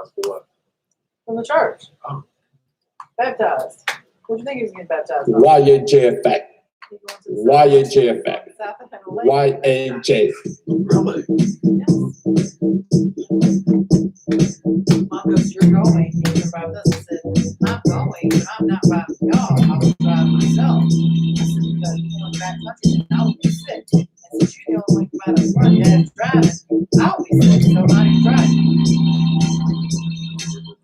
Baptized for what? From the church. Oh. Baptized. What do you think he was getting baptized on? YAJ effect. YAJ effect. YAJ. Really? Yes. Mom goes, you're going. And your brother said, I'm going, but I'm not riding y'all. I was driving myself. I said, because you're going back country and I will be sick. And since you don't like about a front dad's driving, I'll be sick, so I ain't driving.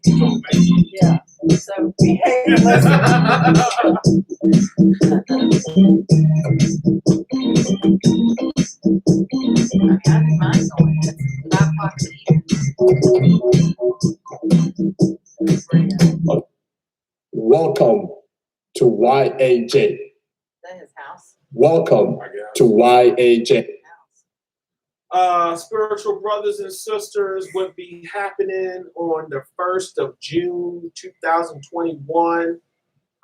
You told me. Yeah. So behave and listen. I didn't mind going. It's 5 o'clock in the evening. Welcome to YAJ. Is that his house? Welcome to YAJ. Spiritual brothers and sisters would be happening on the 1st of June, 2021.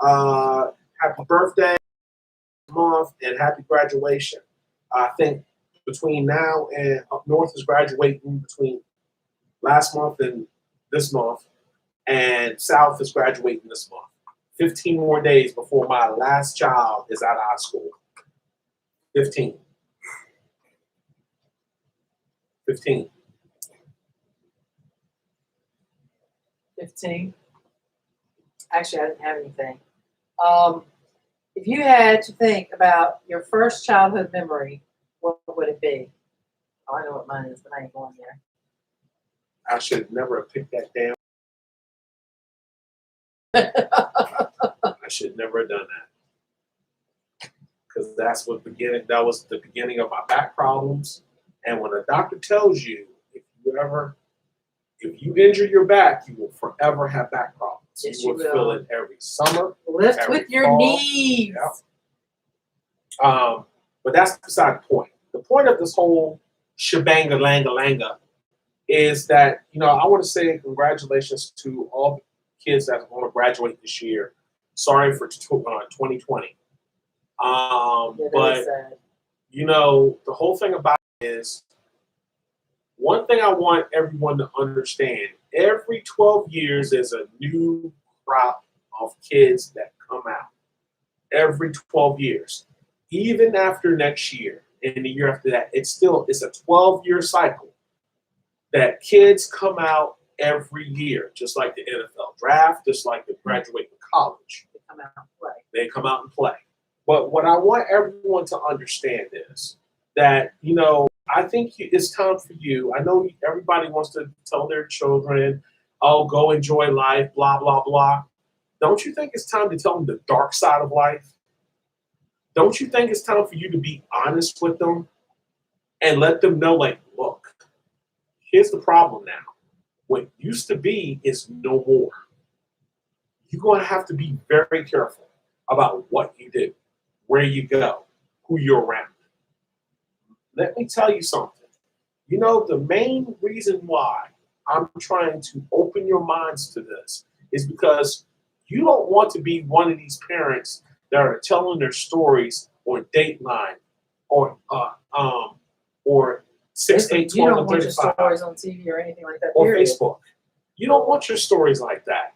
Happy birthday month and happy graduation. I think between now and up north is graduating between last month and this month, and south is graduating this month. 15 more days before my last child is out of high school. 15. 15. 15. Actually, I didn't have anything. If you had to think about your first childhood memory, what would it be? Oh, I know what mine is, but I ain't going there. I should never have picked that damn. I should never have done that. Because that was the beginning of my back problems. And when a doctor tells you, if you injure your back, you will forever have back problems. Yes, you will feel it every summer. Lift every with your fall. knees. Yeah. But that's beside the point. The point of this whole shebanga langa langa is that, I want to say congratulations to all the kids that are going to graduate this year. Sorry for 2020. But sad. The whole thing about it is, one thing I want everyone to understand, every 12 years there's a new crop of kids that come out. Every 12 years. Even after next year and the year after that, it's a 12-year cycle that kids come out every year, just like the NFL draft, just like they graduate from college. They come out and play. They come out and play. But what I want everyone to understand is that, I think it's time for you. I know everybody wants to tell their children, oh, go enjoy life, blah, blah, blah. Don't you think it's time to tell them the dark side of life? Don't you think it's time for you to be honest with them and let them know, like, look, here's the problem now. What used to be is no more. You're going to have to be very careful about what you do, where you go, who you're around. Let me tell you something. The main reason why I'm trying to open your minds to this is because you don't want to be one of these parents that are telling their stories on Dateline or 6, 8, 12, You don't and want your 35 stories on TV or anything like that. or Period. Facebook. You don't want your stories like that.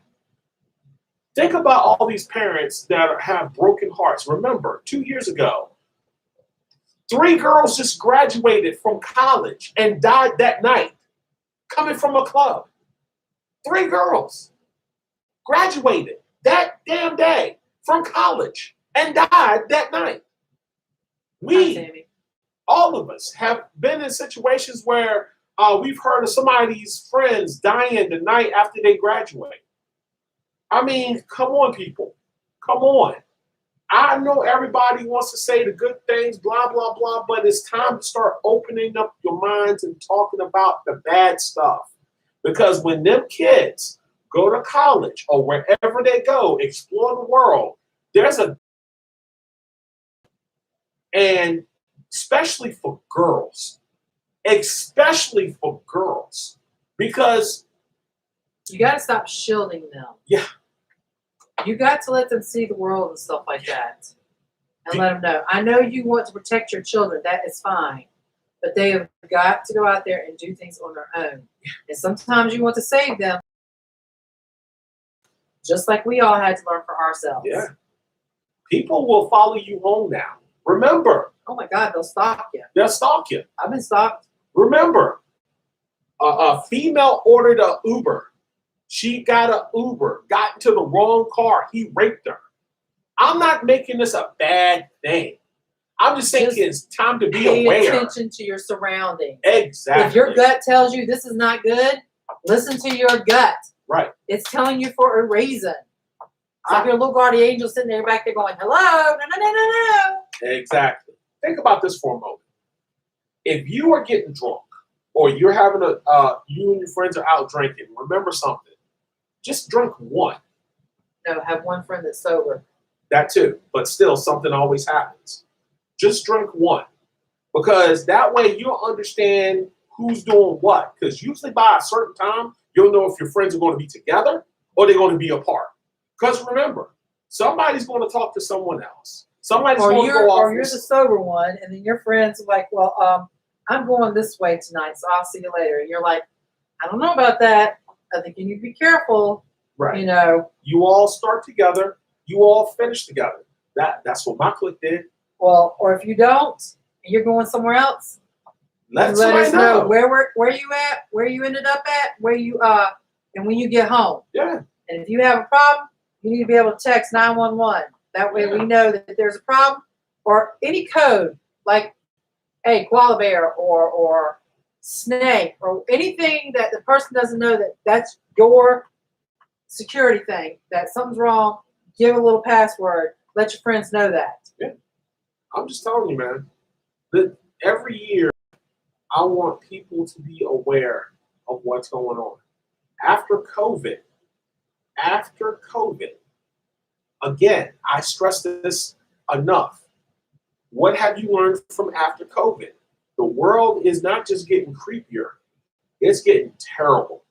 Think about all these parents that have broken hearts. Remember, 2 years ago, 3 girls just graduated from college and died that night, coming from a club. 3 girls graduated that damn day from college and died that night. All of us have been in situations where we've heard of somebody's friends dying the night after they graduate. I mean, come on, people. Come on. I know everybody wants to say the good things, blah, blah, blah, but it's time to start opening up your minds and talking about the bad stuff. Because when them kids go to college or wherever they go, explore the world, and especially for girls, because you got to stop shielding them. Yeah. You got to let them see the world and stuff like that. And let them know. I know you want to protect your children. That is fine. but they have got to go out there and do things on their own. And sometimes you want to save them, just like we all had to learn for ourselves. Yeah. People will follow you home now. Remember, Oh my God, they'll stalk you. they'll stalk you. I've been stalked. Remember, a female ordered an Uber. She got an Uber, got into the wrong car. He raped her. I'm not making this a bad thing. I'm just saying Just it's time to be Pay aware. attention to your surroundings. Exactly. If your gut tells you this is not good, listen to your gut. Right. It's telling you for a reason. It's like your little guardian angel sitting there back there going, hello, no, no, no, no, no. Exactly. Think about this for a moment. If you are getting drunk or you're having you and your friends are out drinking, remember something. Just drink one. No, have one friend that's sober. That too. But still, something always happens. Just drink one. Because that way you'll understand who's doing what. Because usually by a certain time, you'll know if your friends are going to be together or they're going to be apart. Because remember, somebody's going to talk to someone else. Somebody's going to go off. Or you're the sober one, and then your friends are like, well, I'm going this way tonight, so I'll see you later. And you're like, I don't know about that. I think you need to be careful. Right. You know. You all start together. You all finish together. That's what my clique did. Well, or if you don't, and you're going somewhere else, Let us somebody know where you at, where you ended up at, where you and when you get home. Yeah. And if you have a problem, you need to be able to text 911. That way we know that there's a problem, or any code like, hey, koala bear or snake or anything that the person doesn't know that's your security thing, that something's wrong. Give a little password. Let your friends know that. Yeah. I'm just telling you, man, that every year I want people to be aware of what's going on. After COVID, again, I stress this enough. What have you learned from after COVID? The world is not just getting creepier, it's getting terrible.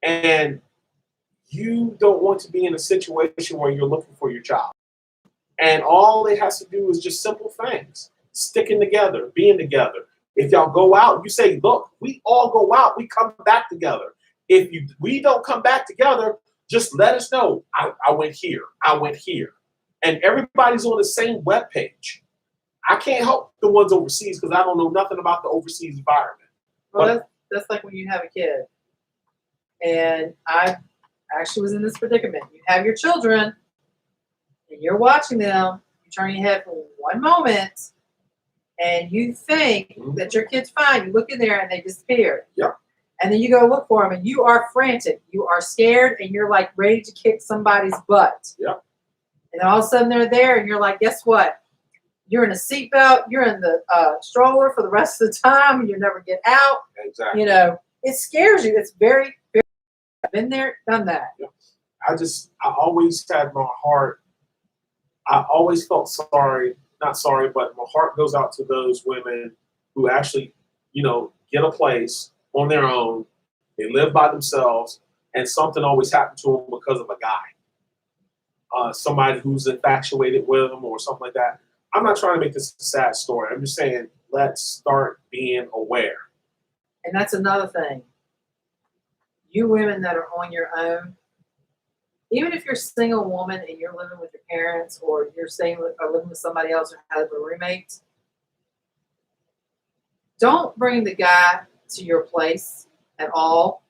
And you don't want to be in a situation where you're looking for your job. And all it has to do is just simple things. Sticking together, being together. If y'all go out, you say, look, we all go out, we come back together. If we don't come back together, just let us know. I went here, I went here. And everybody's on the same webpage. I can't help the ones overseas because I don't know nothing about the overseas environment. Well, that's like when you have a kid. And I actually was in this predicament. You have your children, and you're watching them. You turn your head for one moment, and you think that your kid's fine. You look in there, and they disappeared. Yep. And then you go look for them, and you are frantic. You are scared, and you're like ready to kick somebody's butt. Yep. And then all of a sudden they're there, and you're like, guess what? You're in a seatbelt. You're in the stroller for the rest of the time. You never get out. Exactly. You know, it scares you. It's very, very. I've been there, done that. Yep. I always had my heart. I always felt sorry, not sorry, but my heart goes out to those women who actually, get a place on their own. They live by themselves, and something always happened to them because of a guy. Somebody who's infatuated with them or something like that. I'm not trying to make this a sad story. I'm just saying, let's start being aware. And that's another thing. You women that are on your own, even if you're a single woman and you're living with your parents or you're living with somebody else or have a roommate, don't bring the guy to your place at all.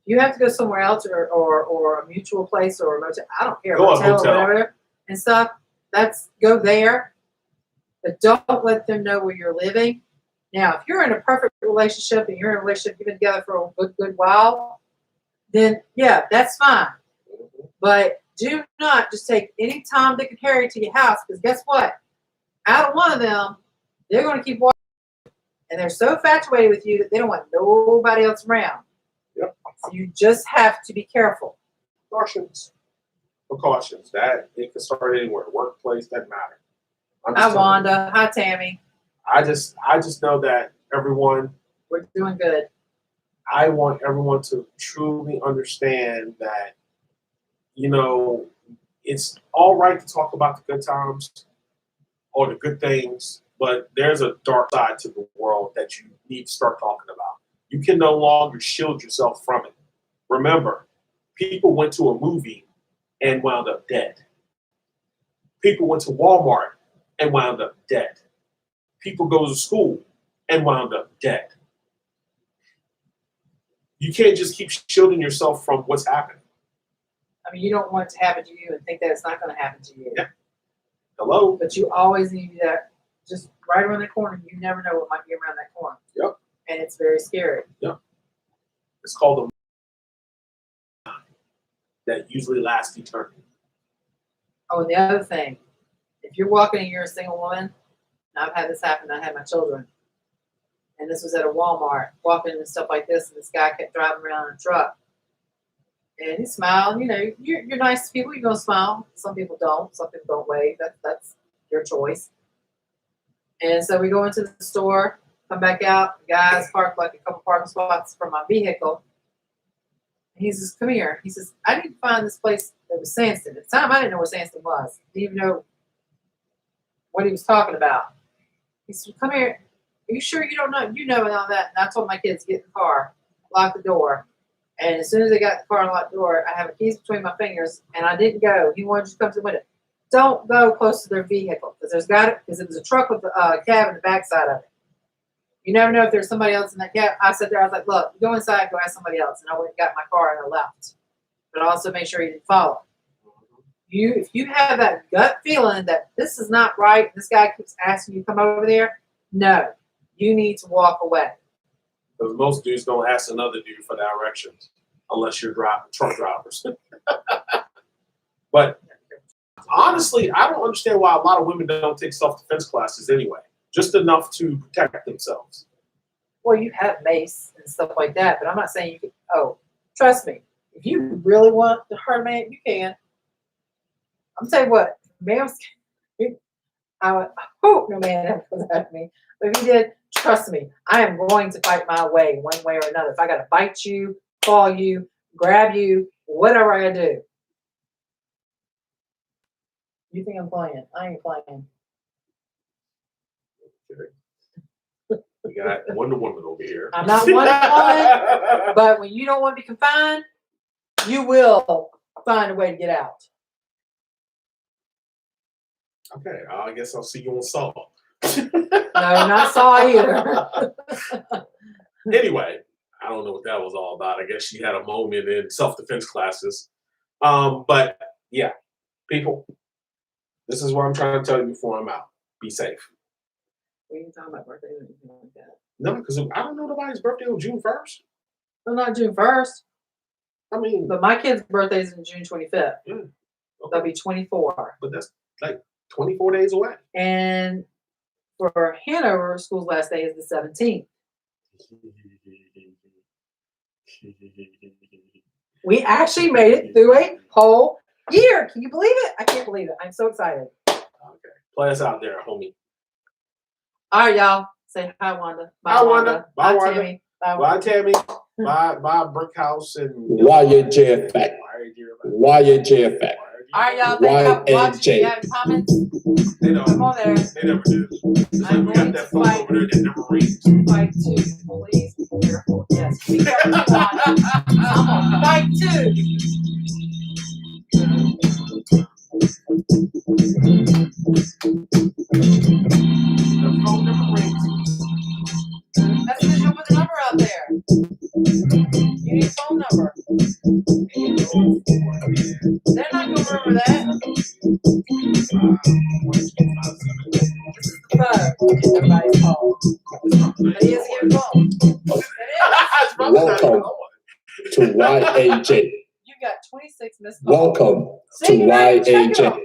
You have to go somewhere else or a mutual place or a motel. I don't care. Go Motel a hotel. or whatever and stuff. Go there. But don't let them know where you're living. Now, if you're in a perfect relationship and you're in a relationship, you've been together for a good while, then yeah, that's fine. But do not just take any Tom, Dick, and Harry to your house, because guess what? Out of one of them, they're going to keep watching. And they're so infatuated with you that they don't want nobody else around. Yep. So you just have to be careful. Precautions. That it can start anywhere. Workplace, doesn't matter. Hi, Wanda. Hi, Tammy. I just know that everyone. We're doing good. I want everyone to truly understand that, it's all right to talk about the good times or the good things, but there's a dark side to the world that you need to start talking about. You can no longer shield yourself from it. Remember, people went to a movie and wound up dead. People went to Walmart and wound up dead. People go to school and wound up dead. You can't just keep shielding yourself from what's happening. I mean, you don't want it to happen to you and think that it's not going to happen to you. Yeah. Hello? But you always need that just right around the corner. You never know what might be around that corner. Yep. And it's very scary. Yep. It's called a that usually lasts eternity. Oh, and the other thing, if you're walking and you're a single woman, and I've had this happen, I had my children, and this was at a Walmart, walking and stuff like this, and this guy kept driving around in a truck. And he smiled. You know, you're nice to people, you're going to smile. Some people don't. Some people don't wave. That's your choice. And so we go into the store, come back out. The guy's parked like a couple parking spots from my vehicle. And he says, come here. He says, I need to find this place that was Sandston. At the time, I didn't know where Sandston was. Didn't even know what he was talking about. He said, come here. Are you sure you don't know? You know and all that. And I told my kids, get in the car, lock the door. And as soon as they got in the car and locked the door, I have the keys between my fingers, and I didn't go. He wanted to just come to the window. Don't go close to their vehicle because it was a truck with a cab in the backside of it. You never know if there's somebody else in that cab. I sat there. I was like, look, go inside, go ask somebody else. And I went and got in my car and I left. But also make sure you didn't follow. If you have that gut feeling that this is not right, this guy keeps asking you to come over there, no, you need to walk away. Because most dudes don't ask another dude for directions unless you're truck drivers. But honestly, I don't understand why a lot of women don't take self-defense classes anyway. Just enough to protect themselves. Well, you have mace and stuff like that, but I'm not saying you can. Oh, trust me. If you really want to hurt a man, you can. I'm telling you what, man, I hope no man ever comes at me. But if he did, trust me, I am going to fight my way one way or another. If I got to bite you, claw you, grab you, whatever I got to do. You think I'm playing? I ain't playing. We got Wonder Woman over here. I'm not Wonder Woman, but when you don't want to be confined, you will find a way to get out. Okay, I guess I'll see you on Saw. No, not Saw either. Anyway, I don't know what that was all about. I guess she had a moment in self-defense classes. But yeah, people, this is what I'm trying to tell you before I'm out. Be safe. We ain't talking about birthdays or anything like that. No, because I don't know nobody's birthday on June 1st. Well, not June 1st, I mean, but my kid's birthday is on June 25th. okay, They'll be 24. but that's like 24 days away. And for Hanover, school's last day is the 17th. We actually made it through a whole year. Can you believe it? I can't believe it. I'm so excited. Okay, play us out there, homie. All right, y'all. Say hi, Wanda. Hi, Wanda. Bye, Wanda. Tammy. Bye, Bye, Tammy. Bye, Brick House and YAJ effect. YAJ effect. All right, y'all. Thank you for watching. If you have any comments, They don't. come on there. They never do. It's like we got that phone over there that never rings. Fight too. Please be careful. Yes. Be careful. I'm gonna fight too. The phone never rings. That's because you'll put the number out there. You need a phone number. They're not gonna remember that. This is the phone. Everybody's phone. But he has a phone. It is. Welcome to YAJ. You got 26 missed calls. Welcome to See, you know, check it YAJ. out.